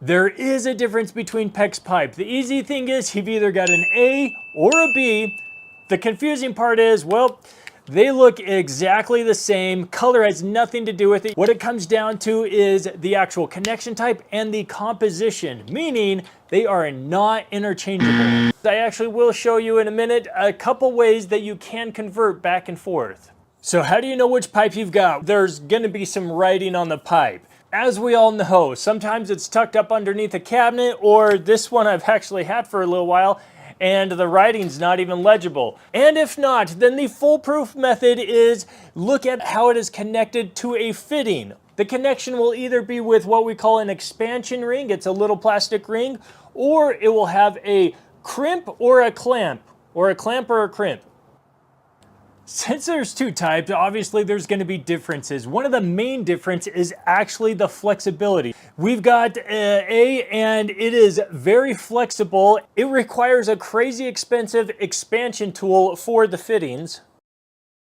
There is a difference between PEX pipe. The easy thing is you've either got an A or a B. The confusing part is, well, they look exactly the same. Color has nothing to do with it. What it comes down to is the actual connection type and the composition, meaning they are not interchangeable. I actually will show you in a minute a couple ways that you can convert back and forth. So how do you know which pipe you've got? There's gonna be some writing on the pipe. As we all know, sometimes it's tucked up underneath a cabinet, or this one I've actually had for a little while, and the writing's not even legible. And if not, then the foolproof method is look at how it is connected to a fitting. The connection will either be with what we call an expansion ring, it's a little plastic ring, or it will have a crimp or a clamp, or a clamp or a crimp. Since there's two types, obviously there's going to be differences. One of the main differences is actually the flexibility. We've got A, and it is very flexible. It requires a crazy expensive expansion tool for the fittings.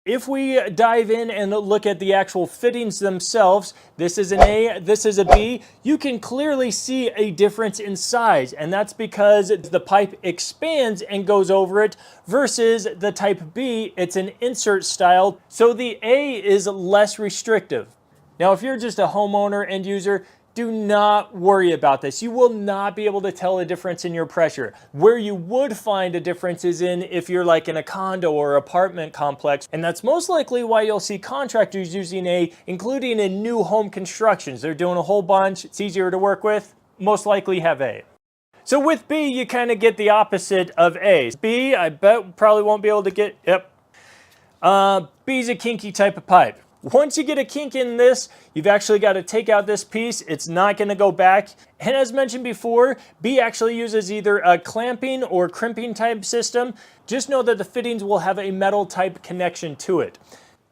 If we dive in and look at the actual fittings themselves, this is an A, this is a B, you can clearly see a difference in size, and that's because the pipe expands and goes over it versus the type B, it's an insert style, so the A is less restrictive. Now, if you're just a homeowner end user, do not worry about this. You will not be able to tell a difference in your pressure. Where you would find a difference is in if you're like in a condo or apartment complex, and that's most likely why you'll see contractors using A, including in new home constructions. They're doing a whole bunch, it's easier to work with, most likely have A. So with B, you kind of get the opposite of A. B, I bet probably won't be able to get, yep. B is a kinky type of pipe. Once you get a kink in this, you've actually got to take out this piece. It's not going to go back. And as mentioned before, B actually uses either a clamping or crimping type system. Just know that the fittings will have a metal type connection to it.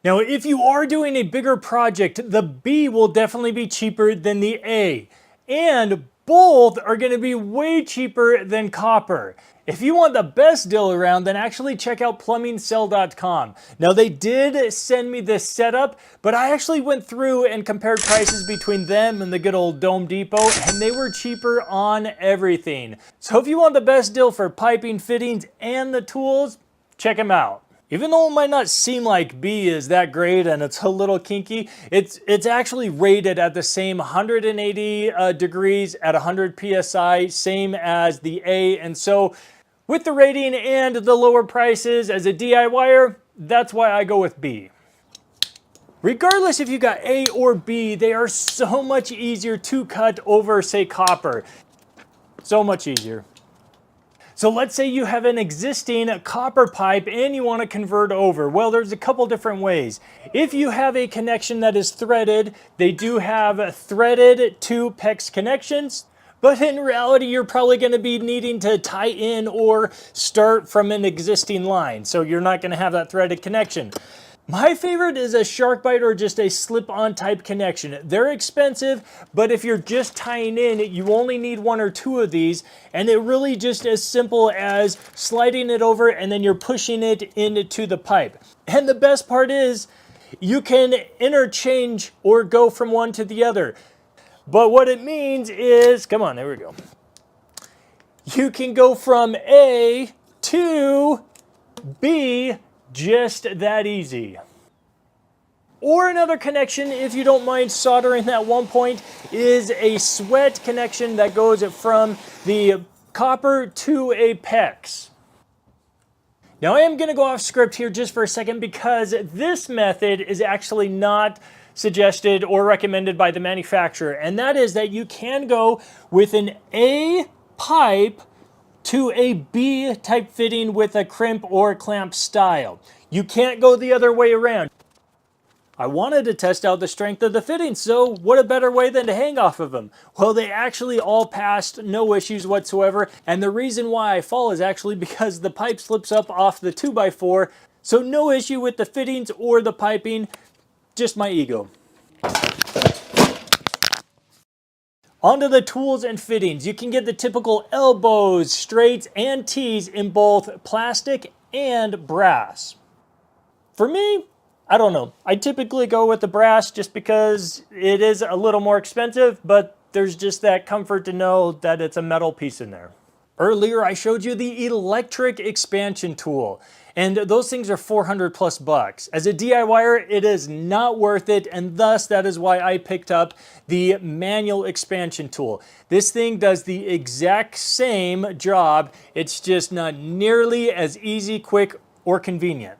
Now, if you are doing a bigger project, the B will definitely be cheaper than the A. And both are going to be way cheaper than copper. If you want the best deal around, then actually check out plumbingcell.com. Now, they did send me this setup, but I actually went through and compared prices between them and the good old Dome Depot, and they were cheaper on everything. So if you want the best deal for piping, fittings, and the tools, check them out. Even though it might not seem like B is that great and it's a little kinky, it's actually rated at the same 180 degrees at 100 PSI, same as the A. And so with the rating and the lower prices as a DIYer, that's why I go with B. Regardless if you got A or B, they are so much easier to cut over, say, copper. So much easier. So let's say you have an existing copper pipe and you want to convert over. Well, there's a couple different ways. If you have a connection that is threaded, they do have threaded to PEX connections, but in reality, you're probably going to be needing to tie in or start from an existing line. So you're not going to have that threaded connection. My favorite is a shark bite or just a slip-on type connection. They're expensive, but if you're just tying in, you only need one or two of these, and it really just as simple as sliding it over and then you're pushing it into the pipe. And the best part is you can interchange or go from one to the other. But what it means is, come on, there we go. You can go from A to B just that easy. Or another connection, if you don't mind soldering at one point, is a sweat connection that goes from the copper to a PEX. Now I am going to go off script here just for a second because this method is actually not suggested or recommended by the manufacturer, and that is that you can go with an A pipe to a B type fitting with a crimp or clamp style. You can't go the other way around. I wanted to test out the strength of the fittings, so what a better way than to hang off of them? Well, they actually all passed, no issues whatsoever, and the reason why I fall is actually because the pipe slips up off the 2x4, so no issue with the fittings or the piping, just my ego. Onto the tools and fittings. You can get the typical elbows, straights, and T's in both plastic and brass. For me, I don't know. I typically go with the brass just because it is a little more expensive, but there's just that comfort to know that it's a metal piece in there. Earlier, I showed you the electric expansion tool, and those things are 400 plus bucks. As a DIYer, it is not worth it, and thus that is why I picked up the manual expansion tool. This thing does the exact same job, it's just not nearly as easy, quick, or convenient.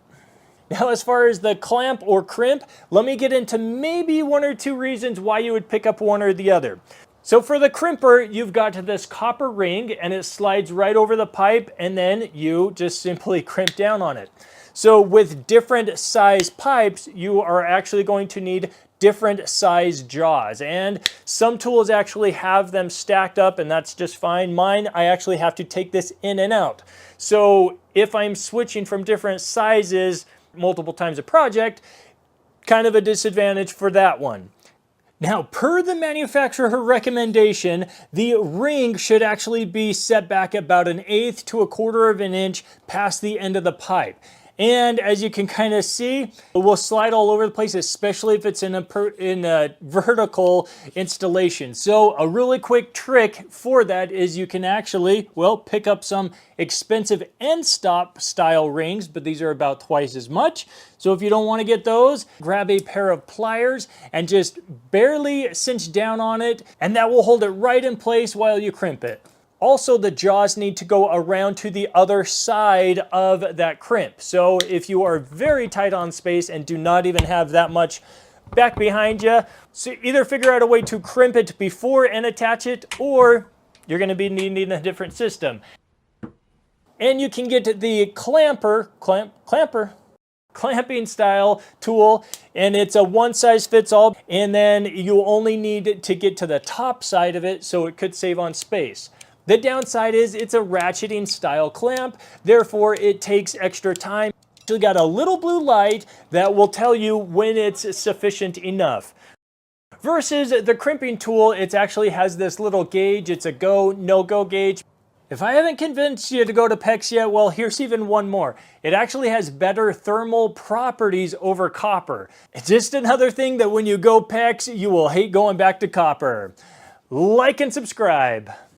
Now, as far as the clamp or crimp, let me get into maybe 1 or 2 reasons why you would pick up one or the other. So for the crimper, you've got this copper ring and it slides right over the pipe, and then you just simply crimp down on it. So with different size pipes, you are actually going to need different size jaws, and some tools actually have them stacked up, and that's just fine. Mine, I actually have to take this in and out. So if I'm switching from different sizes multiple times a project, kind of a disadvantage for that one. Now, per the manufacturer recommendation, the ring should actually be set back about 1/8 to 1/4 of an inch past the end of the pipe. And as you can kind of see, it will slide all over the place, especially if it's in a vertical installation. So a really quick trick for that is you can actually, well, pick up some expensive end stop style rings, but these are about twice as much. So if you don't want to get those, grab a pair of pliers and just barely cinch down on it, and that will hold it right in place while you crimp it. Also, the jaws need to go around to the other side of that crimp. So if you are very tight on space and do not even have that much back behind you, so either figure out a way to crimp it before and attach it, or you're going to be needing a different system. And you can get the clamping style tool, and it's a one size fits all, and then you only need to get to the top side of it, so it could save on space. The downside is it's a ratcheting style clamp, therefore it takes extra time. You got a little blue light that will tell you when it's sufficient enough. Versus the crimping tool, it actually has this little gauge. It's a go, no go gauge. If I haven't convinced you to go to PEX yet, well, here's even one more. It actually has better thermal properties over copper. It's just another thing that when you go PEX, you will hate going back to copper. Like and subscribe.